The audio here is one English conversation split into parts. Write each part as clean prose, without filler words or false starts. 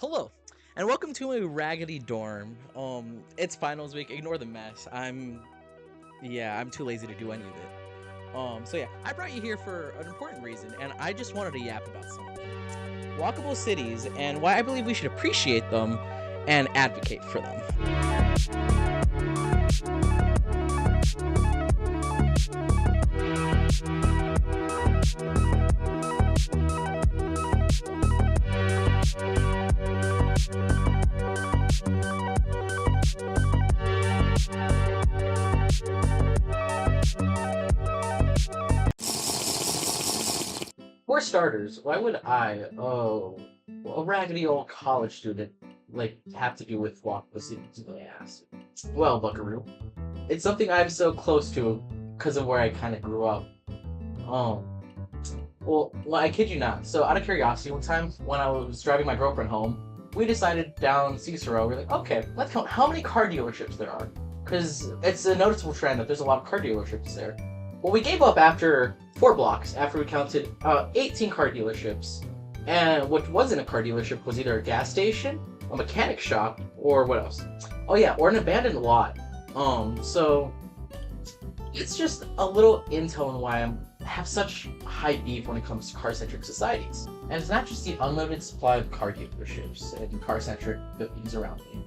Hello, and welcome to a raggedy dorm. It's finals week. Ignore the mess. I'm too lazy to do any of it. I brought you here for an important reason, and I just wanted to yap about something. Walkable cities and why I believe we should appreciate them and advocate for them. For starters, why would a raggedy old college student, have to do with walkable cities? I asked. Well, Buckaroo, it's something I'm so close to because of where I kind of grew up. Um, I kid you not. So, out of curiosity, one time when I was driving my girlfriend home, we decided down Cicero, we're like, okay, let's count how many car dealerships there are. Because it's a noticeable trend that there's a lot of car dealerships there. Well, we gave up after 4 blocks, after we counted 18 car dealerships. And what wasn't a car dealership was either a gas station, a mechanic shop, or what else? Oh yeah, or an abandoned lot. So it's just a little intel on why I have such high beef when it comes to car-centric societies. And it's not just the unlimited supply of car dealerships and car-centric buildings around me.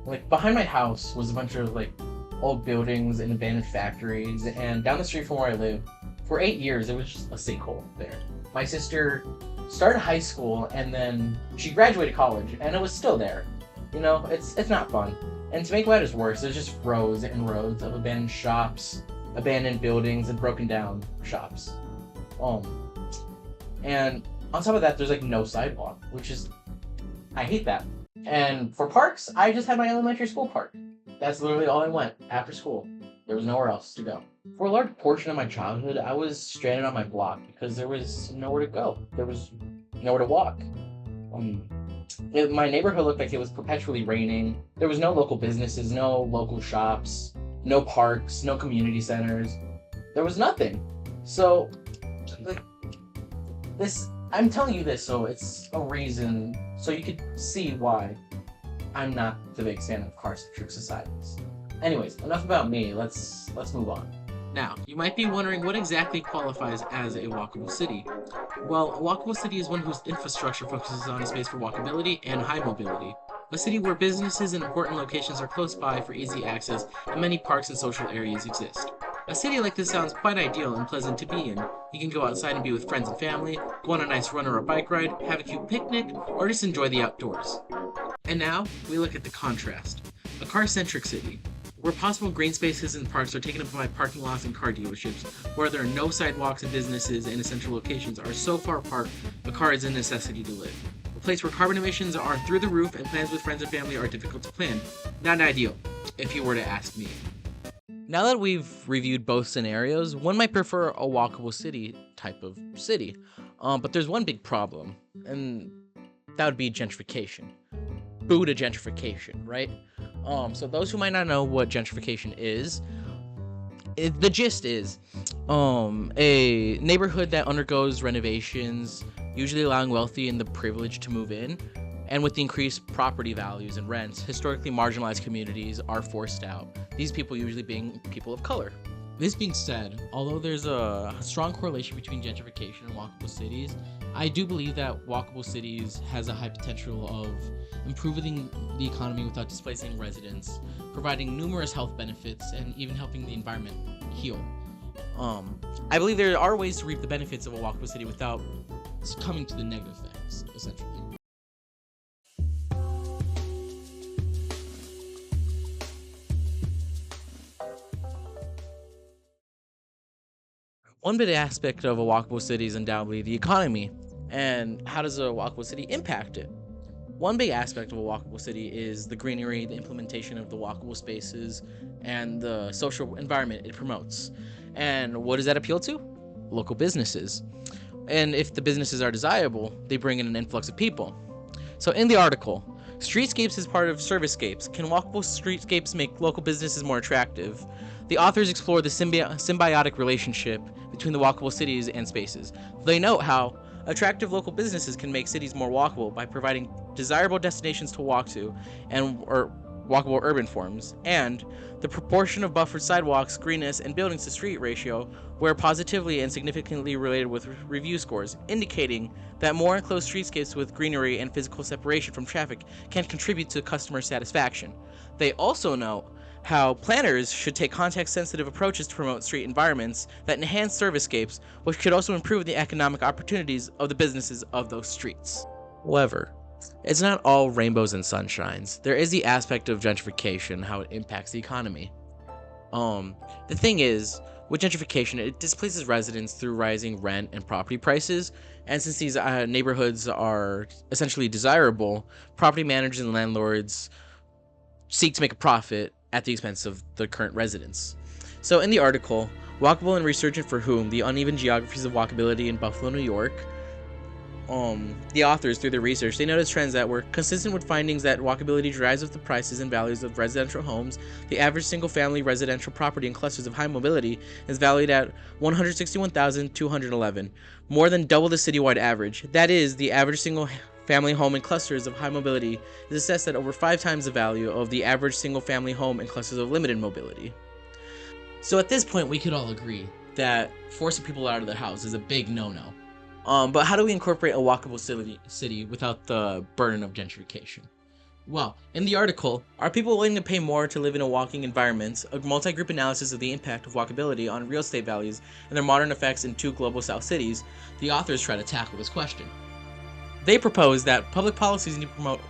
Like, behind my house was a bunch of, old buildings and abandoned factories, and down the street from where I live, for 8 years, it was just a sinkhole there. My sister started high school, and then she graduated college, and it was still there. You know, it's not fun. And to make matters worse, there's just rows and rows of abandoned shops, abandoned buildings, and broken down shops. And on top of that, there's, no sidewalk, which is... I hate that. And for parks, I just had my elementary school park. That's literally all I went after school. There was nowhere else to go. For a large portion of my childhood, I was stranded on my block because there was nowhere to go. There was nowhere to walk. My neighborhood looked like it was perpetually raining. There was no local businesses, no local shops, no parks, no community centers. There was nothing. So, I'm telling you this, so it's a reason, so you could see why I'm not the big fan of car-centric societies. Anyways, enough about me. Let's move on. Now, you might be wondering what exactly qualifies as a walkable city. Well, a walkable city is one whose infrastructure focuses on a space for walkability and high mobility. A city where businesses and important locations are close by for easy access, and many parks and social areas exist. A city like this sounds quite ideal and pleasant to be in. You can go outside and be with friends and family, go on a nice run or a bike ride, have a cute picnic, or just enjoy the outdoors. And now, we look at the contrast. A car-centric city, where possible green spaces and parks are taken up by parking lots and car dealerships, where there are no sidewalks and businesses and essential locations are so far apart, a car is a necessity to live. A place where carbon emissions are through the roof and plans with friends and family are difficult to plan. Not ideal, if you were to ask me. Now that we've reviewed both scenarios, one might prefer a walkable city type of city. But there's one big problem, and that would be gentrification. Boo to gentrification, right? So those who might not know what gentrification is, the gist is a neighborhood that undergoes renovations, usually allowing wealthy and the privileged to move in, and with the increased property values and rents, historically marginalized communities are forced out, these people usually being people of color. This being said, although there's a strong correlation between gentrification and walkable cities, I do believe that walkable cities has a high potential of improving the economy without displacing residents, providing numerous health benefits, and even helping the environment heal. I believe there are ways to reap the benefits of a walkable city without Coming to the negative things, essentially. one big aspect of a walkable city is undoubtedly the economy. And how does a walkable city impact it? One big aspect of a walkable city is the greenery, the implementation of the walkable spaces, and the social environment it promotes. And what does that appeal to? Local businesses. And if the businesses are desirable, they bring in an influx of people. So in the article, Streetscapes is part of Servicescapes. Can walkable streetscapes make local businesses more attractive? The authors explore the symbiotic relationship between the walkable cities and spaces. They note how Attractive local businesses can make cities more walkable by providing desirable destinations to walk to or walkable urban forms, and the proportion of buffered sidewalks, greenness, and buildings to street ratio were positively and significantly related with review scores, indicating that more enclosed streetscapes with greenery and physical separation from traffic can contribute to customer satisfaction. They also note how planners should take context-sensitive approaches to promote street environments that enhance servicescapes, which could also improve the economic opportunities of the businesses of those streets. However, it's not all rainbows and sunshines. There is the aspect of gentrification, how it impacts the economy. The thing is, with gentrification, it displaces residents through rising rent and property prices, and since these neighborhoods are essentially desirable, property managers and landlords seek to make a profit at the expense of the current residents. So in the article, Walkable and Resurgent for Whom, The Uneven Geographies of Walkability in Buffalo, New York, the authors, through their research, they noticed trends that were consistent with findings that walkability drives up the prices and values of residential homes. The average single-family residential property in clusters of high mobility is valued at $161,211, more than double the citywide average. That is, the average single-family home in clusters of high mobility is assessed at over 5 times the value of the average single-family home in clusters of limited mobility. So at this point, we could all agree that forcing people out of their house is a big no-no. But how do we incorporate a walkable city without the burden of gentrification? Well, in the article, Are People Willing to Pay More to Live in a Walking Environment? A multi-group analysis of the impact of walkability on real estate values and their modern effects in 2 global south cities, the authors try to tackle this question. They propose that public policies need to promote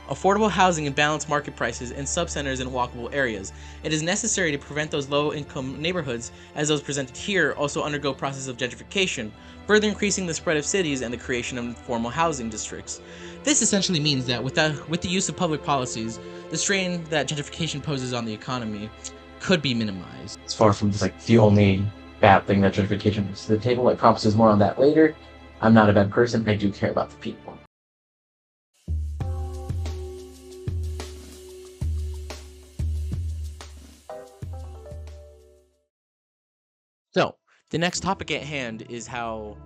affordable housing and balance market prices in subcenters and walkable areas. It is necessary to prevent those low-income neighborhoods, as those presented here also undergo process of gentrification, further increasing the spread of cities and the creation of informal housing districts. This essentially means that with the use of public policies, the strain that gentrification poses on the economy could be minimized. It's far from just the only bad thing that gentrification brings to the table. I promise there's more on that later. I'm not a bad person, I do care about the people. So, the next topic at hand is how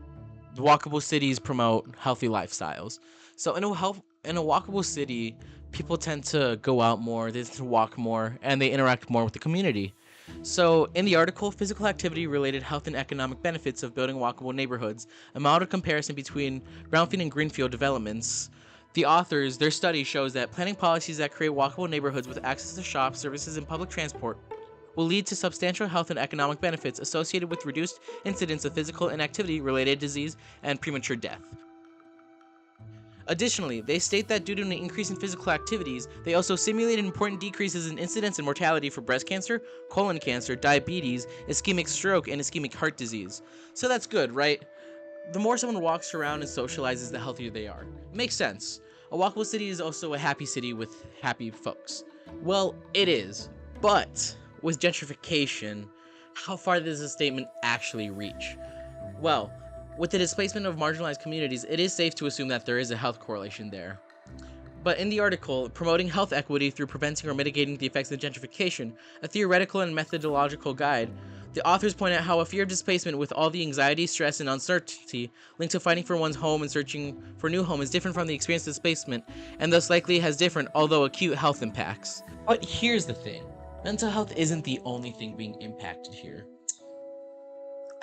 the walkable cities promote healthy lifestyles. So in a walkable city, people tend to go out more, they tend to walk more, and they interact more with the community. So in the article, Physical Activity Related Health and Economic Benefits of Building Walkable Neighborhoods, a model comparison between brownfield and greenfield developments, the authors, their study shows that planning policies that create walkable neighborhoods with access to shops, services, and public transport will lead to substantial health and economic benefits associated with reduced incidence of physical inactivity-related disease and premature death. Additionally, they state that due to an increase in physical activities, they also simulated important decreases in incidence and mortality for breast cancer, colon cancer, diabetes, ischemic stroke, and ischemic heart disease. So that's good, right? The more someone walks around and socializes, the healthier they are. Makes sense. A walkable city is also a happy city with happy folks. Well, it is, but with gentrification, how far does this statement actually reach? Well, with the displacement of marginalized communities, it is safe to assume that there is a health correlation there. But in the article, Promoting Health Equity Through Preventing or Mitigating the Effects of Gentrification, a theoretical and methodological guide, the authors point out how a fear of displacement with all the anxiety, stress, and uncertainty linked to fighting for one's home and searching for a new home is different from the experience of displacement, and thus likely has different, although acute, health impacts. But here's the thing. Mental health isn't the only thing being impacted here.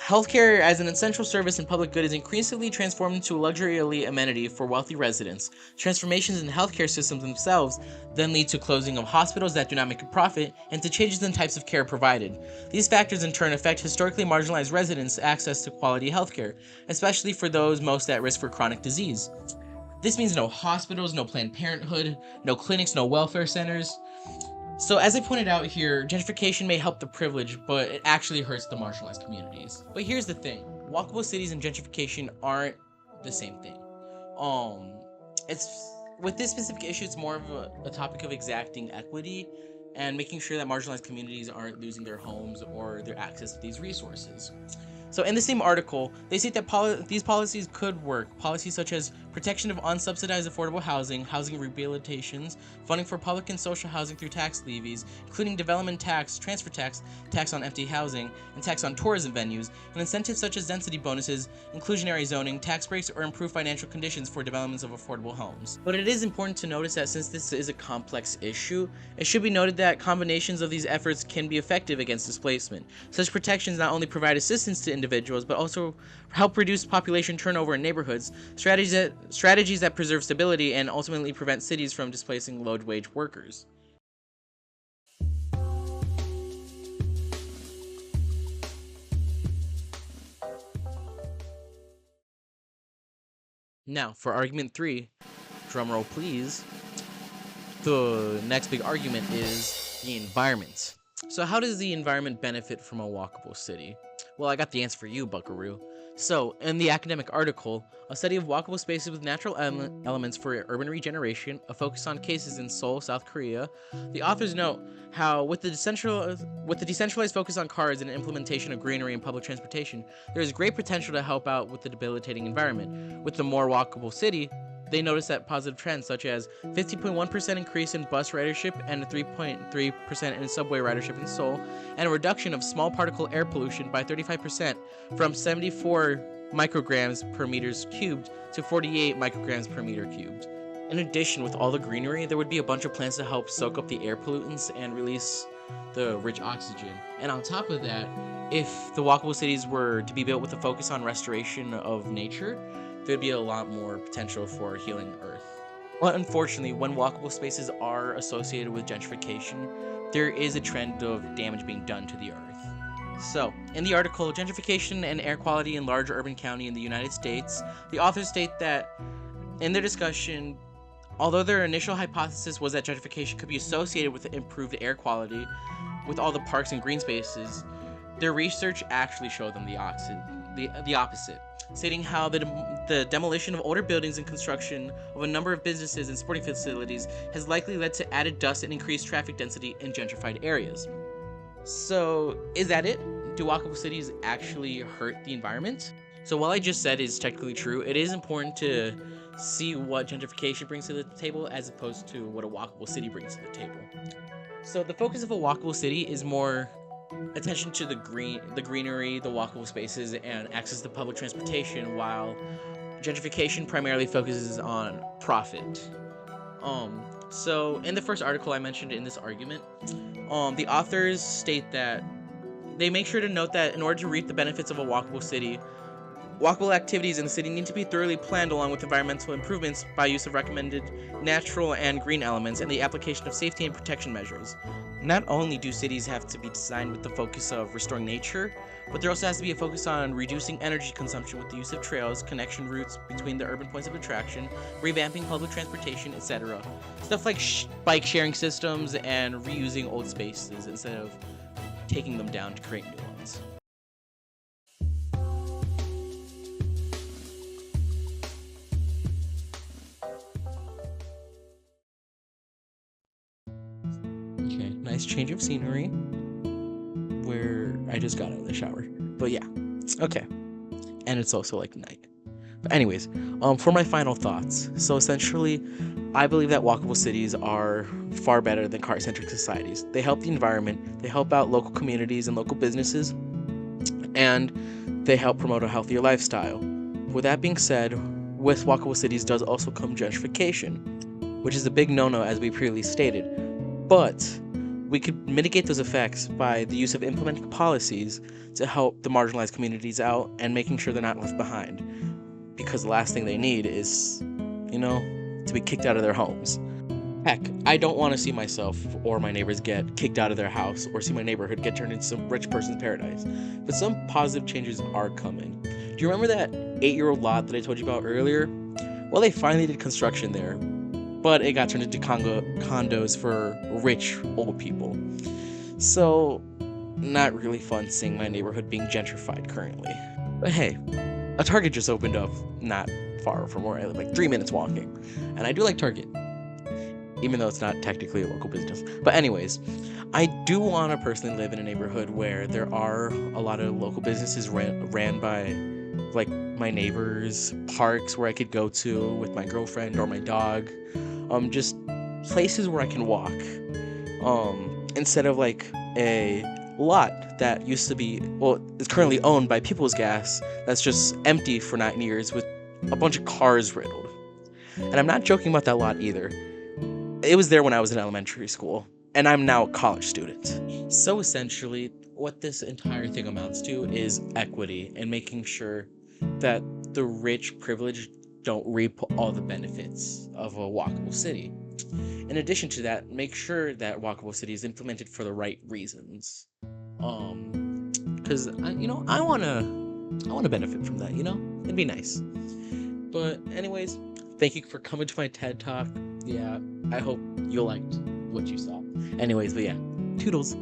Healthcare as an essential service and public good is increasingly transformed into a luxury amenity for wealthy residents. Transformations in the healthcare systems themselves then lead to closing of hospitals that do not make a profit and to changes in types of care provided. These factors in turn affect historically marginalized residents' access to quality healthcare, especially for those most at risk for chronic disease. This means no hospitals, no Planned Parenthood, no clinics, no welfare centers. So as I pointed out here, gentrification may help the privileged, but it actually hurts the marginalized communities. But here's the thing, walkable cities and gentrification aren't the same thing. With this specific issue, it's more of a topic of exacting equity and making sure that marginalized communities aren't losing their homes or their access to these resources. So in the same article, they state that these policies could work. Policies such as protection of unsubsidized affordable housing, housing rehabilitations, funding for public and social housing through tax levies, including development tax, transfer tax, tax on empty housing, and tax on tourism venues, and incentives such as density bonuses, inclusionary zoning, tax breaks, or improved financial conditions for developments of affordable homes. But it is important to notice that since this is a complex issue, it should be noted that combinations of these efforts can be effective against displacement. Such protections not only provide assistance to individuals, but also help reduce population turnover in neighborhoods, strategies that preserve stability and ultimately prevent cities from displacing low-wage workers. Now, for argument 3, drumroll please, the next big argument is the environment. So how does the environment benefit from a walkable city? Well, I got the answer for you, buckaroo. So, in the academic article, a study of walkable spaces with natural elements for urban regeneration, a focus on cases in Seoul, South Korea, the authors note how with the decentralized focus on cars and implementation of greenery and public transportation, there is great potential to help out with the debilitating environment. With the more walkable city, they notice that positive trends such as 50.1% increase in bus ridership and a 3.3% in subway ridership in Seoul, and a reduction of small particle air pollution by 35% from 74 micrograms per meters cubed to 48 micrograms per meter cubed. In addition, with all the greenery, there would be a bunch of plants to help soak up the air pollutants and release the rich oxygen. And on top of that, if the walkable cities were to be built with a focus on restoration of nature, there'd be a lot more potential for healing Earth. But unfortunately, when walkable spaces are associated with gentrification, there is a trend of damage being done to the Earth. So, in the article, Gentrification and Air Quality in Large Urban County in the United States, the authors state that, in their discussion, although their initial hypothesis was that gentrification could be associated with improved air quality with all the parks and green spaces, their research actually showed them the opposite, stating how the demolition of older buildings and construction of a number of businesses and sporting facilities has likely led to added dust and increased traffic density in gentrified areas. So, is that it? Do walkable cities actually hurt the environment? So while I just said is technically true, it is important to see what gentrification brings to the table as opposed to what a walkable city brings to the table. So the focus of a walkable city is more attention to the greenery, the walkable spaces, and access to public transportation, while gentrification primarily focuses on profit. So in the first article I mentioned in this argument, the authors state that they make sure to note that in order to reap the benefits of a walkable city, walkable activities in the city need to be thoroughly planned along with environmental improvements by use of recommended natural and green elements and the application of safety and protection measures. Not only do cities have to be designed with the focus of restoring nature, but there also has to be a focus on reducing energy consumption with the use of trails, connection routes between the urban points of attraction, revamping public transportation, etc. Stuff like bike sharing systems and reusing old spaces instead of taking them down to create new ones. Okay, nice change of scenery where I just got out of the shower. But yeah, okay. And it's also like night. But anyways, for my final thoughts. So essentially, I believe that walkable cities are far better than car-centric societies. They help the environment, they help out local communities and local businesses, and they help promote a healthier lifestyle. With that being said, with walkable cities does also come gentrification, which is a big no-no as we previously stated. But we could mitigate those effects by the use of implementing policies to help the marginalized communities out and making sure they're not left behind. Because the last thing they need is, to be kicked out of their homes. Heck, I don't want to see myself or my neighbors get kicked out of their house or see my neighborhood get turned into some rich person's paradise. But some positive changes are coming. Do you remember that 8-year-old lot that I told you about earlier? Well, they finally did construction there, but it got turned into condos for rich old people. So, not really fun seeing my neighborhood being gentrified currently. But hey, a Target just opened up not far from where I live, like 3 minutes walking. And I do like Target, even though it's not technically a local business. But anyways, I do want to personally live in a neighborhood where there are a lot of local businesses ran by like my neighbors, parks where I could go to with my girlfriend or my dog, just places where I can walk, instead of like a lot that used to be, well, it's currently owned by People's Gas, that's just empty for 9 years with a bunch of cars riddled. And I'm not joking about that lot either. It was there when I was in elementary school, and I'm now a college student. So essentially, what this entire thing amounts to is equity and making sure that the rich, privileged don't reap all the benefits of a walkable city. In addition to that, make sure that walkable city is implemented for the right reasons. Because I wanna benefit from that. It'd be nice. But anyways, thank you for coming to my TED Talk. Yeah, I hope you liked what you saw. Anyways, but yeah, toodles.